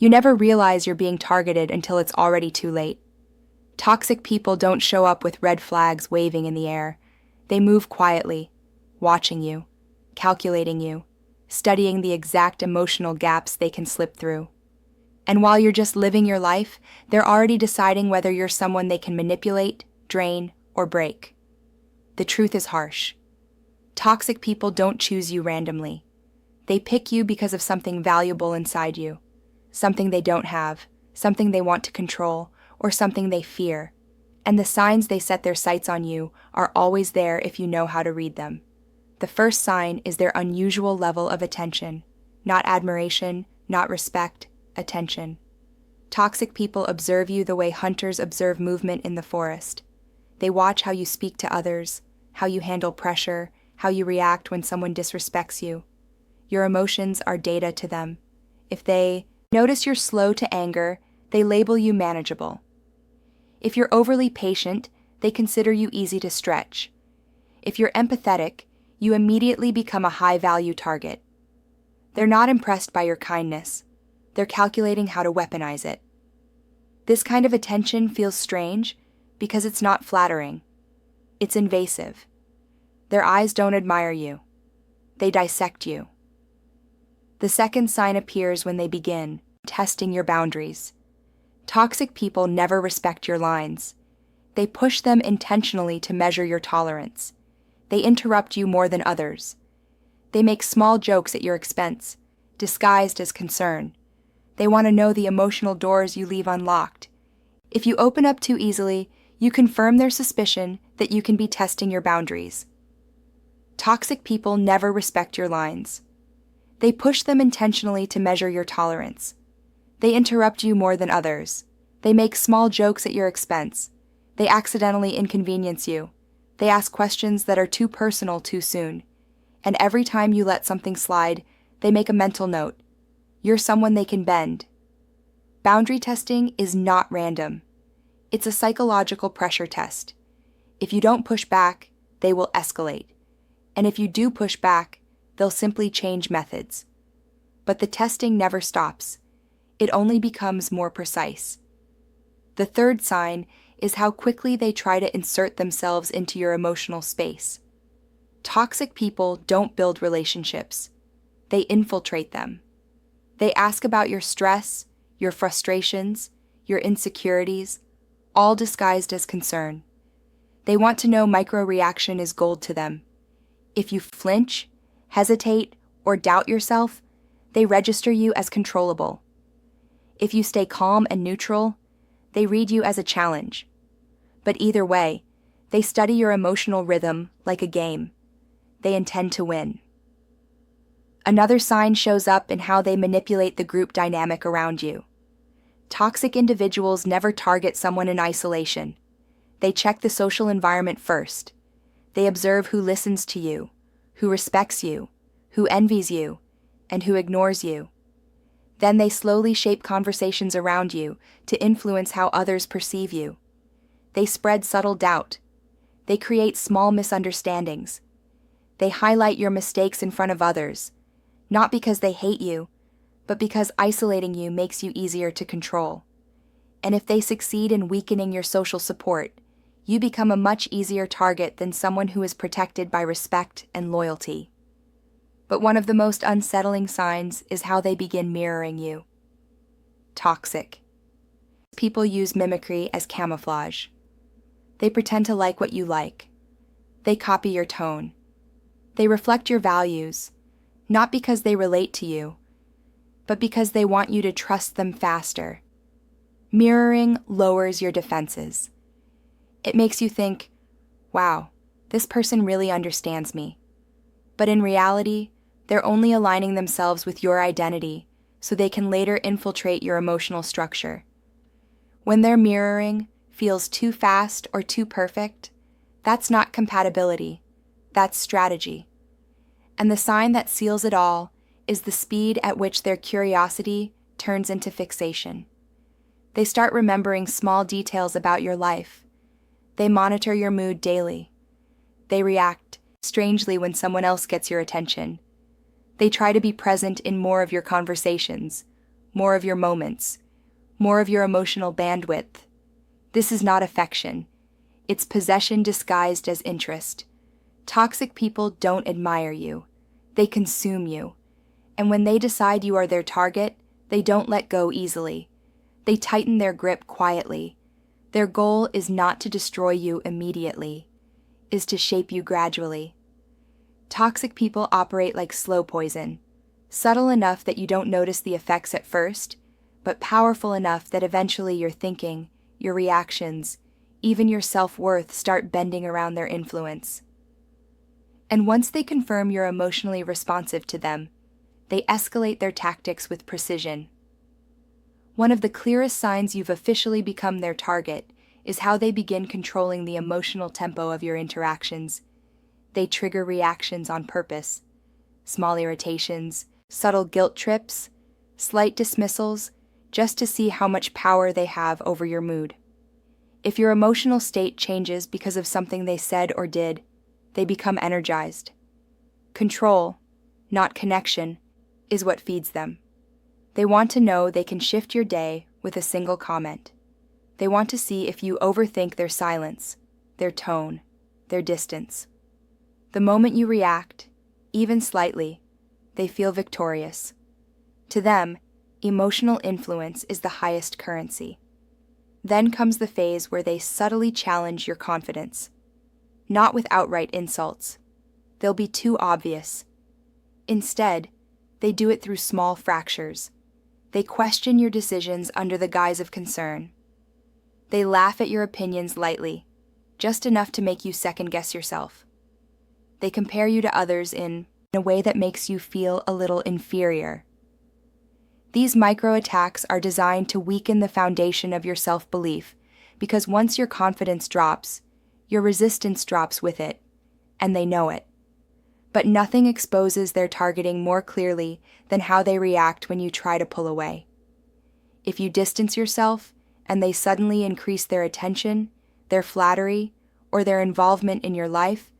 You never realize you're being targeted until it's already too late. Toxic people don't show up with red flags waving in the air. They move quietly, watching you, calculating you, studying the exact emotional gaps they can slip through. And while you're just living your life, they're already deciding whether you're someone they can manipulate, drain, or break. The truth is harsh. Toxic people don't choose you randomly. They pick you because of something valuable inside you, something they don't have, something they want to control, or something they fear. And the signs they set their sights on you are always there if you know how to read them. The first sign is their unusual level of attention. Not admiration, not respect, attention. Toxic people observe you the way hunters observe movement in the forest. They watch how you speak to others, how you handle pressure, how you react when someone disrespects you. Your emotions are data to them. If they notice you're slow to anger, they label you manageable. If you're overly patient, they consider you easy to stretch. If you're empathetic, you immediately become a high-value target. They're not impressed by your kindness. They're calculating how to weaponize it. This kind of attention feels strange because it's not flattering. It's invasive. Their eyes don't admire you. They dissect you. The second sign appears when they begin testing your boundaries. Toxic people never respect your lines. They push them intentionally to measure your tolerance. They interrupt you more than others. They make small jokes at your expense, disguised as concern. They want to know the emotional doors you leave unlocked. If you open up too easily, you confirm their suspicion that you can be testing your boundaries. Toxic people never respect your lines. They push them intentionally to measure your tolerance. They interrupt you more than others. They make small jokes at your expense. They accidentally inconvenience you. They ask questions that are too personal too soon. And every time you let something slide, they make a mental note. You're someone they can bend. Boundary testing is not random. It's a psychological pressure test. If you don't push back, they will escalate. And if you do push back, they'll simply change methods. But the testing never stops. It only becomes more precise. The third sign is how quickly they try to insert themselves into your emotional space. Toxic people don't build relationships. They infiltrate them. They ask about your stress, your frustrations, your insecurities, all disguised as concern. They want to know micro-reaction is gold to them. If you flinch, hesitate, or doubt yourself, they register you as controllable. If you stay calm and neutral, they read you as a challenge. But either way, they study your emotional rhythm like a game. They intend to win. Another sign shows up in how they manipulate the group dynamic around you. Toxic individuals never target someone in isolation. They check the social environment first. They observe who listens to you, who respects you, who envies you, and who ignores you. Then they slowly shape conversations around you to influence how others perceive you. They spread subtle doubt. They create small misunderstandings. They highlight your mistakes in front of others, not because they hate you, but because isolating you makes you easier to control. And if they succeed in weakening your social support, you become a much easier target than someone who is protected by respect and loyalty. But one of the most unsettling signs is how they begin mirroring you. Toxic. People use mimicry as camouflage. They pretend to like what you like. They copy your tone. They reflect your values, not because they relate to you, but because they want you to trust them faster. Mirroring lowers your defenses. It makes you think, wow, this person really understands me. But in reality, they're only aligning themselves with your identity so they can later infiltrate your emotional structure. When their mirroring feels too fast or too perfect, that's not compatibility, that's strategy. And the sign that seals it all is the speed at which their curiosity turns into fixation. They start remembering small details about your life. They monitor your mood daily. They react strangely when someone else gets your attention. They try to be present in more of your conversations, more of your moments, more of your emotional bandwidth. This is not affection. It's possession disguised as interest. Toxic people don't admire you. They consume you. And when they decide you are their target, they don't let go easily. They tighten their grip quietly. Their goal is not to destroy you immediately, is to shape you gradually. Toxic people operate like slow poison, subtle enough that you don't notice the effects at first, but powerful enough that eventually your thinking, your reactions, even your self-worth start bending around their influence. And once they confirm you're emotionally responsive to them, they escalate their tactics with precision. One of the clearest signs you've officially become their target is how they begin controlling the emotional tempo of your interactions. They trigger reactions on purpose. Small irritations, subtle guilt trips, slight dismissals, just to see how much power they have over your mood. If your emotional state changes because of something they said or did, they become energized. Control, not connection, is what feeds them. They want to know they can shift your day with a single comment. They want to see if you overthink their silence, their tone, their distance. The moment you react, even slightly, they feel victorious. To them, emotional influence is the highest currency. Then comes the phase where they subtly challenge your confidence. Not with outright insults. They'll be too obvious. Instead, they do it through small fractures. They question your decisions under the guise of concern. They laugh at your opinions lightly, just enough to make you second-guess yourself. They compare you to others in a way that makes you feel a little inferior. These micro-attacks are designed to weaken the foundation of your self-belief, because once your confidence drops, your resistance drops with it, and they know it. But nothing exposes their targeting more clearly than how they react when you try to pull away. If you distance yourself, and they suddenly increase their attention, their flattery, or their involvement in your life,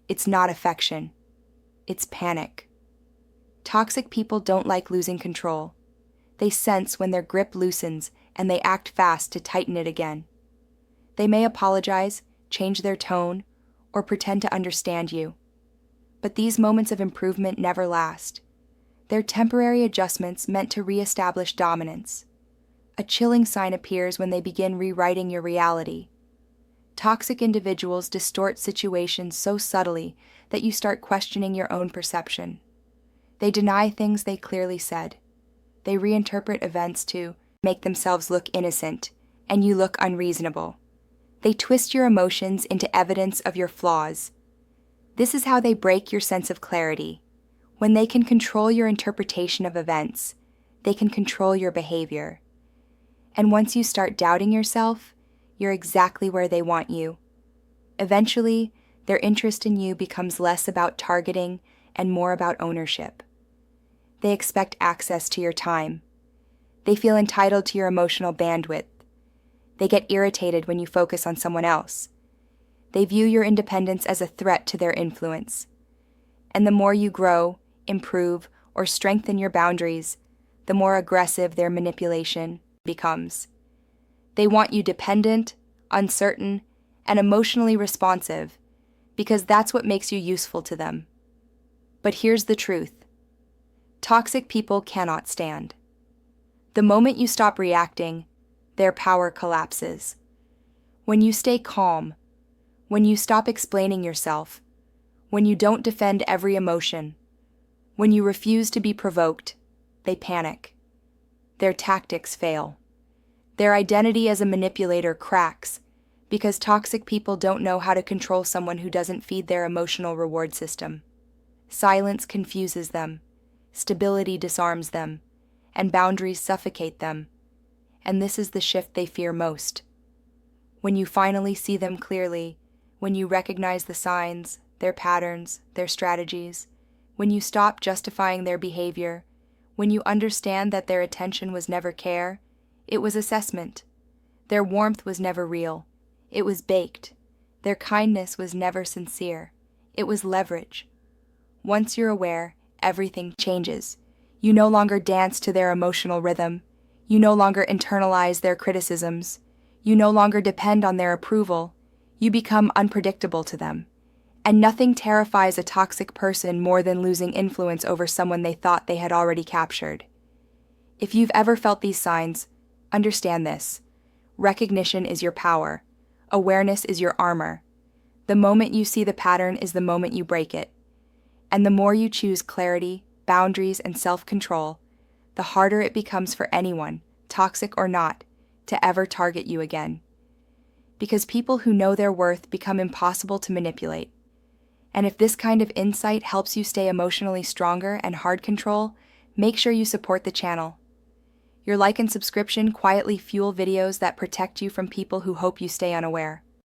it's not affection. It's panic. Toxic people don't like losing control. They sense when their grip loosens, and they act fast to tighten it again. They may apologize, change their tone, or pretend to understand you. But these moments of improvement never last. They're temporary adjustments meant to reestablish dominance. A chilling sign appears when they begin rewriting your reality. Toxic individuals distort situations so subtly that you start questioning your own perception. They deny things they clearly said. They reinterpret events to make themselves look innocent, and you look unreasonable. They twist your emotions into evidence of your flaws. This is how they break your sense of clarity. When they can control your interpretation of events, they can control your behavior. And once you start doubting yourself, you're exactly where they want you. Eventually, their interest in you becomes less about targeting and more about ownership. They expect access to your time. They feel entitled to your emotional bandwidth. They get irritated when you focus on someone else. They view your independence as a threat to their influence. And the more you grow, improve, or strengthen your boundaries, the more aggressive their manipulation becomes. They want you dependent, uncertain, and emotionally responsive, because that's what makes you useful to them. But here's the truth. Toxic people cannot stand. The moment you stop reacting, their power collapses. When you stay calm, when you stop explaining yourself, when you don't defend every emotion, when you refuse to be provoked, they panic. Their tactics fail. Their identity as a manipulator cracks because toxic people don't know how to control someone who doesn't feed their emotional reward system. Silence confuses them, stability disarms them, and boundaries suffocate them. And this is the shift they fear most. When you finally see them clearly, when you recognize the signs, their patterns, their strategies, when you stop justifying their behavior, when you understand that their attention was never care, it was assessment. Their warmth was never real. It was baked. Their kindness was never sincere. It was leverage. Once you're aware, everything changes. You no longer dance to their emotional rhythm. You no longer internalize their criticisms. You no longer depend on their approval. You become unpredictable to them. And nothing terrifies a toxic person more than losing influence over someone they thought they had already captured. If you've ever felt these signs, understand this. Recognition is your power. Awareness is your armor. The moment you see the pattern is the moment you break it. And the more you choose clarity, boundaries, and self-control, the harder it becomes for anyone, toxic or not, to ever target you again. Because people who know their worth become impossible to manipulate. And if this kind of insight helps you stay emotionally stronger and hard control, make sure you support the channel. Your like and subscription quietly fuel videos that protect you from people who hope you stay unaware.